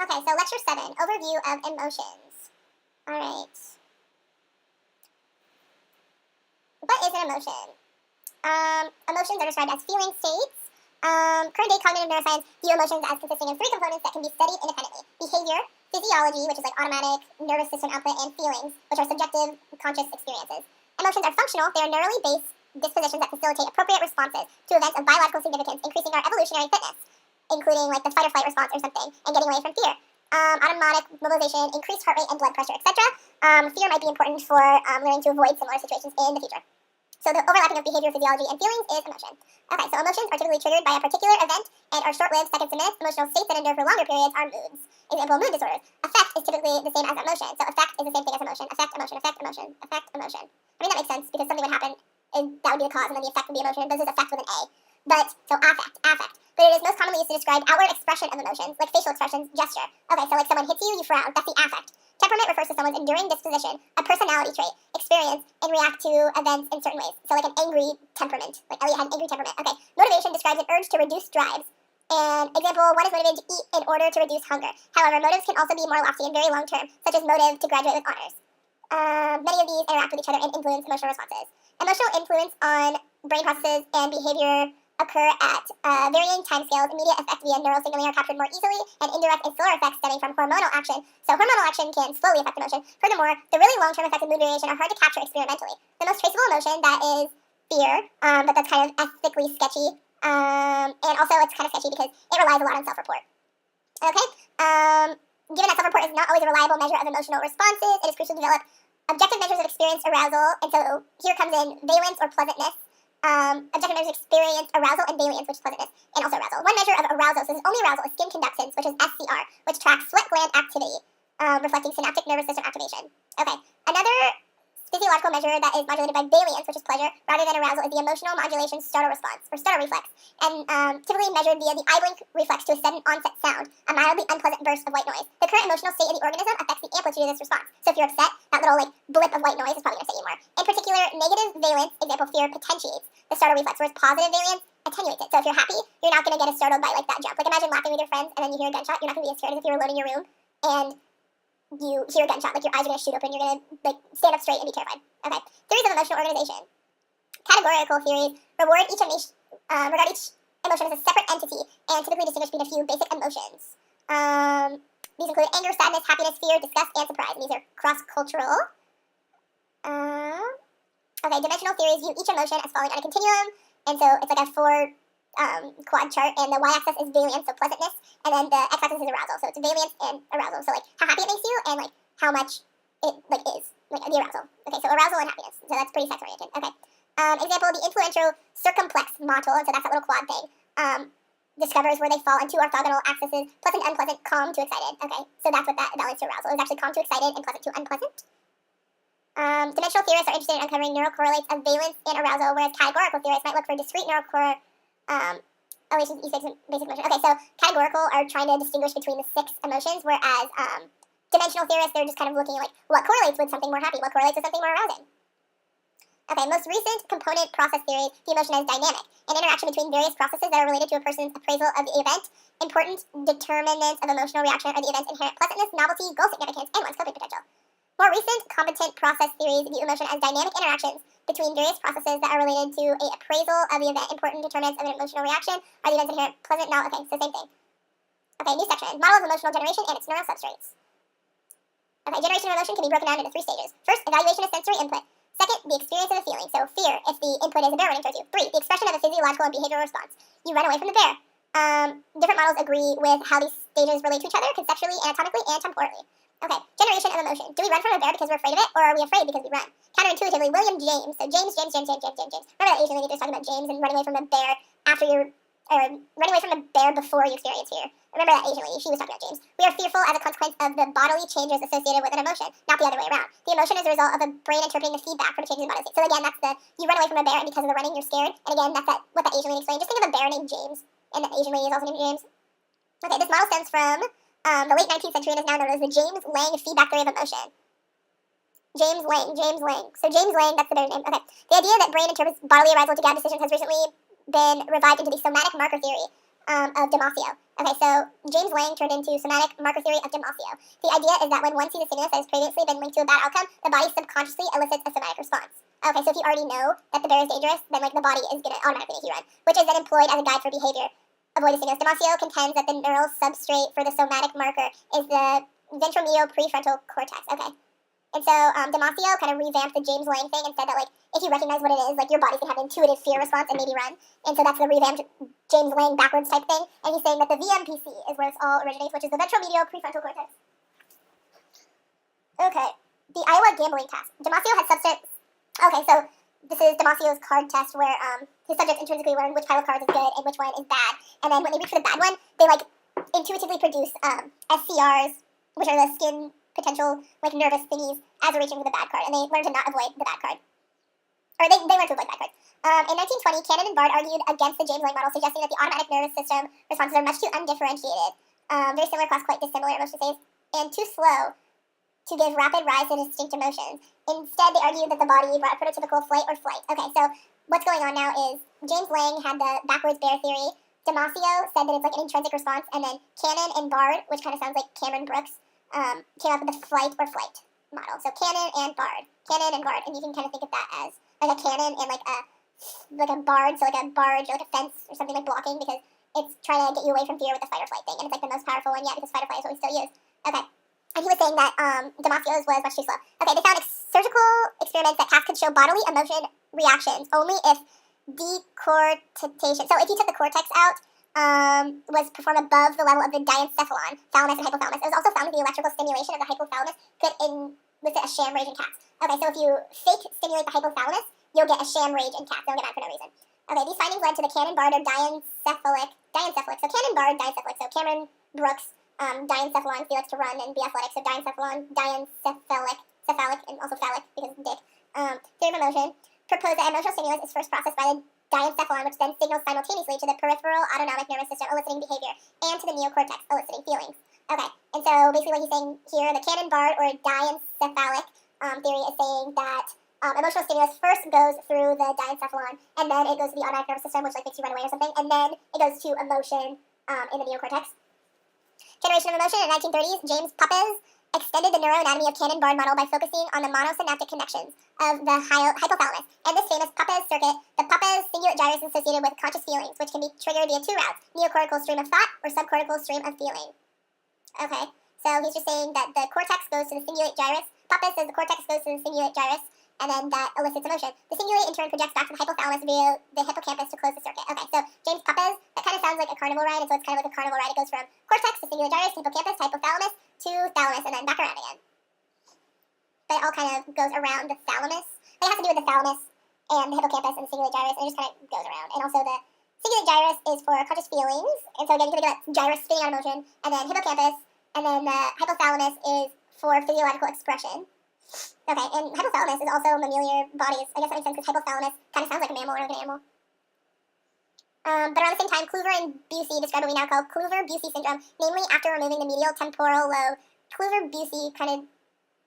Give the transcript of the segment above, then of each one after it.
Okay, so lecture 7, overview of emotions. All right. What is an emotion? Emotions are described as feeling states. Current-day cognitive neuroscience view emotions as consisting of 3 components that can be studied independently. Behavior, physiology, which is like automatic nervous system output, and feelings, which are subjective, conscious experiences. Emotions are functional. They are neurally based dispositions that facilitate appropriate responses to events of biological significance, increasing our evolutionary fitness, including like the fight or flight response or something, and getting away from fear. Autonomic mobilization, increased heart rate and blood pressure, etc. Fear might be important for learning to avoid similar situations in the future. So the overlapping of behavior, physiology, and feelings is emotion. Okay, so emotions are typically triggered by a particular event and are short-lived, seconds to minutes. Emotional states that endure for longer periods are moods. Example, mood disorders. Affect is typically the same as emotion. So affect is the same thing as emotion. Affect, emotion, affect, emotion, affect, emotion. I mean, that makes sense because something would happen and that would be the cause and then the effect would be emotion. This is affect with an A. But, so affect. But it is most commonly used to describe outward expression of emotions, like facial expressions, gesture. Okay, so like someone hits you, you frown. That's the affect. Temperament refers to someone's enduring disposition, a personality trait, experience, and react to events in certain ways. So like an angry temperament. Like Elliot had an angry temperament. Okay. Motivation describes an urge to reduce drives. And example, one is motivated to eat in order to reduce hunger. However, motives can also be more lofty and very long term, such as motive to graduate with honors. Many of these interact with each other and influence emotional responses. Emotional influence on brain processes and behavior occur at varying timescales. Immediate effects via neural signaling are captured more easily, and indirect and slower effects stemming from hormonal action. So hormonal action can slowly affect emotion. Furthermore, the really long-term effects of mood variation are hard to capture experimentally. The most traceable emotion that is fear, but that's kind of ethically sketchy, and also it's kind of sketchy because it relies a lot on self-report. Okay, given that self-report is not always a reliable measure of emotional responses, it is crucial to develop objective measures of experience arousal, and so here comes in valence or pleasantness. Objective measures experience arousal and valence, which is pleasantness, and also arousal. One measure of arousal, so this is only arousal, is skin conductance, which is SCR, which tracks sweat gland activity, reflecting synaptic nervous system activation. Okay, another physiological measure that is modulated by valence, which is pleasure, rather than arousal, is the emotional modulation startle response, or startle reflex, and typically measured via the eye blink reflex to a sudden onset sound, a mildly unpleasant burst of white noise. The current emotional state of the organism affects the amplitude of this response. So if you're upset, that little like blip of white noise is probably going to upset you more. In particular, negative valence, example fear, potentiates the startle reflex, whereas positive valence attenuates it. So if you're happy, you're not going to get as startled by like that jump. Like imagine laughing with your friends and then you hear a gunshot, you're not going to be as scared as if you were alone in your room and you hear a gunshot, like your eyes are going to shoot open, you're going to like stand up straight and be terrified. Okay, theories of emotional organization. Categorical theories regard each emotion as a separate entity and typically distinguish between a few basic emotions. These include anger, sadness, happiness, fear, disgust, and surprise. And these are cross-cultural. Okay, dimensional theories view each emotion as falling on a continuum, and so it's like a 4 quad chart, and the y-axis is valence, so pleasantness, and then the x-axis is arousal, so it's valence and arousal, so like how happy it makes you and like how much it like is, like the arousal. Okay, so arousal and happiness, so that's pretty sex-oriented. Okay, example, the influential circumplex model, and so that's that little quad thing, discovers where they fall on 2 orthogonal axes, pleasant, unpleasant, calm to excited. Okay, so that's what that valence to arousal is, actually calm to excited and pleasant to unpleasant. Dimensional theorists are interested in uncovering neural correlates of valence and arousal, whereas categorical theorists might look for discrete neural relations each basic emotion. Okay, so categorical are trying to distinguish between the 6 emotions, whereas dimensional theorists, they're just kind of looking like what correlates with something more happy, what correlates with something more arousing. Okay, most recent component process theory, the emotion as dynamic, an interaction between various processes that are related to a person's appraisal of the event. Important determinants of emotional reaction are the event's inherent pleasantness, novelty, goal significance, and one's coping potential. More recent competent process theories view emotion as dynamic interactions between various processes that are related to a appraisal of the event. Important determinants of an emotional reaction are the event's inherent pleasant, no, okay, so same thing. Okay, new section, model of emotional generation and its neural substrates. Okay, generation of emotion can be broken down into 3 stages. First, evaluation of sensory input. Second, the experience of the feeling, so fear if the input is a bear running towards you. 3, the expression of a physiological and behavioral response. You run away from the bear. Different models agree with how these stages relate to each other conceptually, anatomically, and temporally. Okay, generation of emotion. Do we run from a bear because we're afraid of it, or are we afraid because we run? Counterintuitively, William James, so James. Remember that Asian lady just talking about James and running away from a bear after you're, or running away from a bear before you experience fear. Remember that Asian lady, she was talking about James. We are fearful as a consequence of the bodily changes associated with an emotion, not the other way around. The emotion is a result of the brain interpreting the feedback from changes in bodily state. So again, that's you run away from a bear, and because of the running, you're scared. And again, that's what that Asian lady explained. Just think of a bear named James, and the Asian lady is also named James. Okay, this model stems from the late 19th century and is now known as the James Lange feedback theory of emotion. James Lange. So James Lange, that's the bear's name. Okay. The idea that brain interprets bodily arousal to guide decisions has recently been revived into the somatic marker theory. of Damasio. Okay, so James Lang turned into somatic marker theory of Damasio. The idea is that when one sees a stimulus that has previously been linked to a bad outcome, the body subconsciously elicits a somatic response. Okay, so if you already know that the bear is dangerous, then like the body is going to automatically make you run, which is then employed as a guide for behavior. Avoid the stimulus. Damasio contends that the neural substrate for the somatic marker is the ventromedial prefrontal cortex. Okay. And so Damasio kind of revamped the James Lang thing and said that, like, if you recognize what it is, like, your body's going to have an intuitive fear response and maybe run. And so that's the revamped James Lang backwards type thing. And he's saying that the VMPC is where this all originates, which is the ventromedial prefrontal cortex. Okay. The Iowa gambling test. Damasio had substance. Okay, so this is Damasio's card test where his subjects intrinsically learn which pile of cards is good and which one is bad. And then when they reach for the bad one, they, like, intuitively produce SCRs, which are the skin potential, like, nervous thingies as they're reaching for the bad card, and they learn to not avoid the bad card. Or they learn to avoid bad cards. In 1920, Cannon and Bard argued against the James Lang model, suggesting that the automatic nervous system responses are much too undifferentiated, very similar across quite dissimilar emotion states, and too slow to give rapid rise to distinct emotions. Instead, they argued that the body brought prototypical flight or flight. Okay, so what's going on now is James Lang had the backwards bear theory, Damasio said that it's like an intrinsic response, and then Cannon and Bard, which kind of sounds like Cameron Brooks, came up with the flight or flight model. So Cannon and Bard, and you can kind of think of that as like a cannon and like a bard, so like a barge or like a fence or something like blocking, because it's trying to get you away from fear with the fight or flight thing, and it's like the most powerful one yet because fight or flight is what we still use. Okay, and he was saying that Damasio's was much too slow. Okay, they found surgical experiments that cats could show bodily emotion reactions only if decortication. So if you took the cortex out, was performed above the level of the diencephalon, thalamus, and hypothalamus. It was also found that the electrical stimulation of the hypothalamus could elicit a sham rage in cats. Okay, so if you fake stimulate the hypothalamus, you'll get a sham rage in cats. They'll get mad for no reason. Okay, these findings led to the Cannon-Bard or diencephalic. So Cannon-Bard, diencephalic. So Cameron Brooks, diencephalon, he likes to run and be athletic. So diencephalon, diencephalic, cephalic, and also phallic because of dick. Theory of emotion proposed that emotional stimulus is first processed by the diencephalon, which then signals simultaneously to the peripheral autonomic nervous system, eliciting behavior, and to the neocortex, eliciting feelings. Okay, and so basically what he's saying here, the Cannon-Bard or diencephalic theory is saying that emotional stimulus first goes through the diencephalon, and then it goes to the autonomic nervous system, which like makes you run away or something, and then it goes to emotion in the neocortex. Generation of emotion in the 1930s, James Puppes extended the neuroanatomy of Cannon-Bard model by focusing on the monosynaptic connections of the hypothalamus. And this famous Puppes circuit, the Puppes cingulate gyrus is associated with conscious feelings, which can be triggered via two routes, neocortical stream of thought or subcortical stream of feeling. Okay, so he's just saying that the cortex goes to the cingulate gyrus. Puppes says the cortex goes to the cingulate gyrus, and then that elicits emotion. The cingulate in turn projects back to the hypothalamus via the hippocampus to close the circuit. Okay, so James Puppes, that kind of sounds like a carnival ride, and so it's kind of like a carnival ride. It goes from cortex to cingulate gyrus, to hippocampus, to hypothalamus, to thalamus, and then back around again. But it all kind of goes around the thalamus. It has to do with the thalamus and the hippocampus and the cingulate gyrus, and it just kind of goes around. And also the cingulate gyrus is for conscious feelings, and so again, you can think of that gyrus spinning out emotion, and then hippocampus, and then the hypothalamus is for physiological expression. Okay, and hypothalamus is also mammalian bodies. I guess that makes sense because hypothalamus kind of sounds like a mammal or like an animal. But around the same time, Kluver and Busey described what we now call Kluver-Busey syndrome, namely after removing the medial temporal lobe. Kluver-Busey kind of,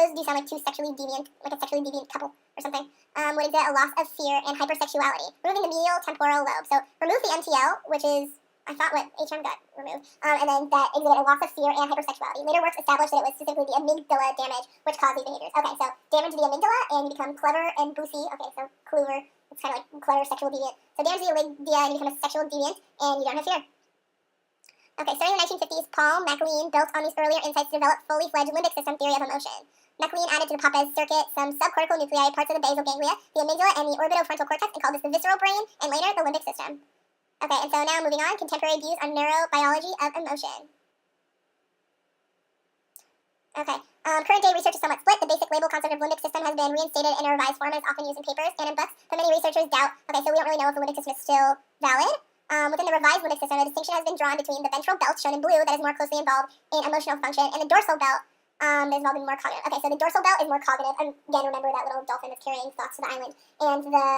those do sound like two sexually deviant, like a sexually deviant couple or something, would exhibit a loss of fear and hypersexuality, removing the medial temporal lobe. So remove the MTL, which is, I thought what HM got removed, and then that exhibited a loss of fear and hypersexuality. Later works established that it was specifically the amygdala damage which caused these behaviors. Okay, so damage to the amygdala, and you become clever and boosy. Okay, so Kluver, it's kind of like clever sexual deviant. So damage to the amygdala, and you become a sexual deviant, and you don't have fear. Okay, starting in the 1950s, Paul MacLean built on these earlier insights to develop fully fledged limbic system theory of emotion. MacLean added to the Puppes circuit some subcortical nuclei, parts of the basal ganglia, the amygdala, and the orbitofrontal cortex, and called this the visceral brain, and later the limbic system. Okay, and so now moving on, contemporary views on neurobiology of emotion. Okay, current day research is somewhat split. The basic label concept of limbic system has been reinstated in a revised form and is often used in papers and in books, but many researchers doubt. Okay, so we don't really know if the limbic system is still valid. Within the revised limbic system, a distinction has been drawn between the ventral belt, shown in blue, that is more closely involved in emotional function, and the dorsal belt, that is involved in more cognitive. Okay, so the dorsal belt is more cognitive. Again, remember that little dolphin that's carrying thoughts to the island. And the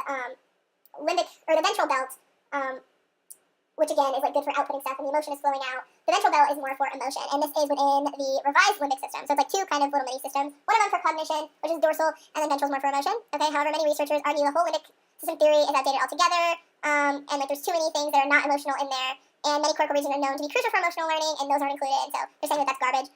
limbic, or the ventral belt, which again is like good for outputting stuff, and the emotion is flowing out. The ventral belt is more for emotion, and this is within the revised limbic system. So it's like two kind of little mini systems. One of them for cognition, which is dorsal, and then ventral is more for emotion. Okay, however, many researchers argue the whole limbic system theory is outdated altogether, and like there's too many things that are not emotional in there, and many cortical regions are known to be crucial for emotional learning, and those aren't included, so they're saying that that's garbage.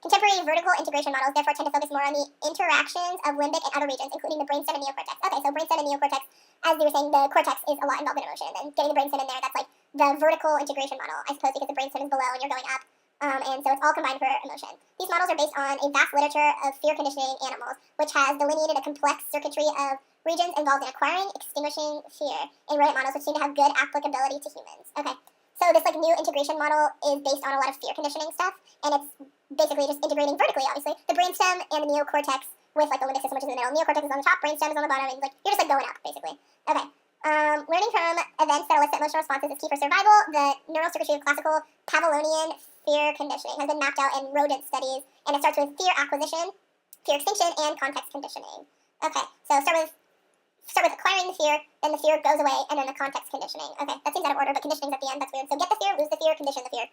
Contemporary vertical integration models therefore tend to focus more on the interactions of limbic and outer regions, including the brainstem and neocortex. Okay, so brainstem and neocortex, as they were saying, the cortex is a lot involved in emotion, and getting the brainstem in there, that's like the vertical integration model, I suppose, because the brainstem is below and you're going up. And so it's all combined for emotion. These models are based on a vast literature of fear conditioning animals, which has delineated a complex circuitry of regions involved in acquiring, extinguishing fear in rodent models, which seem to have good applicability to humans. Okay, so this like new integration model is based on a lot of fear conditioning stuff, and it's basically just integrating vertically, obviously, the brainstem and the neocortex with like the limbic system, which is in the middle. Neocortex is on the top, brainstem is on the bottom, and like you're just like going up, basically. Okay. Learning from events that elicit emotional responses is key for survival. The neural circuitry of classical Pavlovian fear conditioning has been mapped out in rodent studies, and it starts with fear acquisition, fear extinction, and context conditioning. Okay, so start with acquiring the fear, then the fear goes away, and then the context conditioning. Okay, that seems out of order, but conditioning's at the end. That's weird. So get the fear, lose the fear, condition the fear.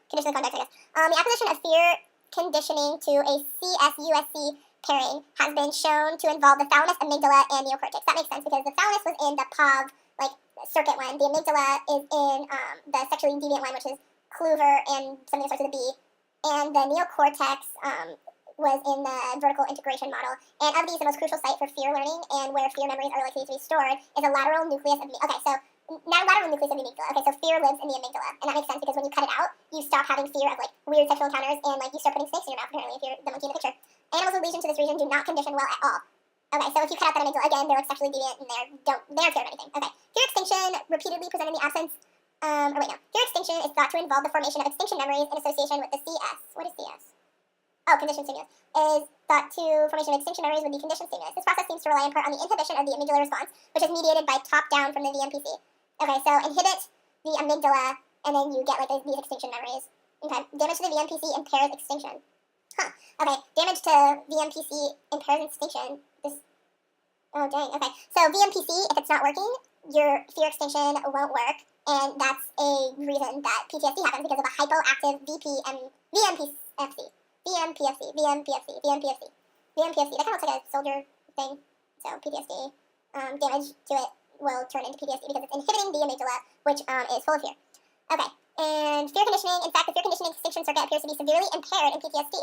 Condition the context, I guess. The acquisition of fear conditioning to a CSUSC pairing has been shown to involve the thalamus, amygdala, and neocortex. That makes sense because the thalamus was in the POV, like, circuit one. The amygdala is in the sexually deviant one, which is Kluver and something that starts with a B. And the neocortex was in the vertical integration model. And of these, the most crucial site for fear learning and where fear memories are likely to be stored is a lateral nucleus of the... Okay, so now lateral nucleus of the amygdala. Okay, so fear lives in the amygdala. And that makes sense because when you cut it out, you stop having fear of, like, weird sexual encounters and, like, you start putting snakes in your mouth, apparently, if you're the monkey in the picture. Animals with lesions to this region do not condition well at all. Okay, so if you cut out that amygdala, again, they're like sexually deviant and they aren't scared of anything. Okay, fear extinction, repeatedly presented in the absence, fear extinction is thought to involve the formation of extinction memories in association with the CS. What is CS? Oh, conditioned stimulus. Is thought to formation of extinction memories with the conditioned stimulus. This process seems to rely in part on the inhibition of the amygdala response, which is mediated by top-down from the VMPC. Okay, so inhibit the amygdala, and then you get like these extinction memories. Okay, damage to the VMPC impairs extinction. Okay, damage to VMPC impairs extinction. Oh dang, okay. So VMPC, if it's not working, your fear extinction won't work, and that's a reason that PTSD happens because of a hypoactive VMPFC. That kind of looks like a soldier thing. So PTSD, damage to it will turn into PTSD because it's inhibiting the amygdala, which is full of fear. Okay, and fear conditioning. In fact, the fear conditioning extinction circuit appears to be severely impaired in PTSD.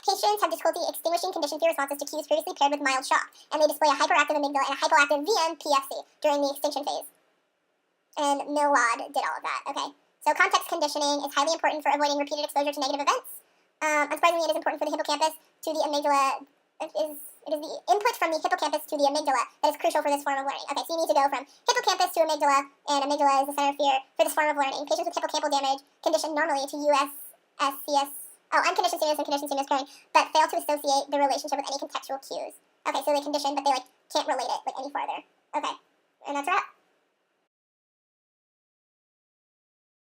Patients have difficulty extinguishing conditioned fear responses to cues previously paired with mild shock, and they display a hyperactive amygdala and a hypoactive VMPFC during the extinction phase. And Milwad did all of that. Okay, so context conditioning is highly important for avoiding repeated exposure to negative events. Unsurprisingly, it is important for the hippocampus to the amygdala. It is the input from the hippocampus to the amygdala that is crucial for this form of learning. Okay, so you need to go from hippocampus to amygdala, and amygdala is the center of fear for this form of learning. Patients with hippocampal damage conditioned normally to unconditioned stimulus and conditioned stimulus pairing, but fail to associate the relationship with any contextual cues. Okay, so they condition, but they like can't relate it like any farther. Okay, and that's a wrap.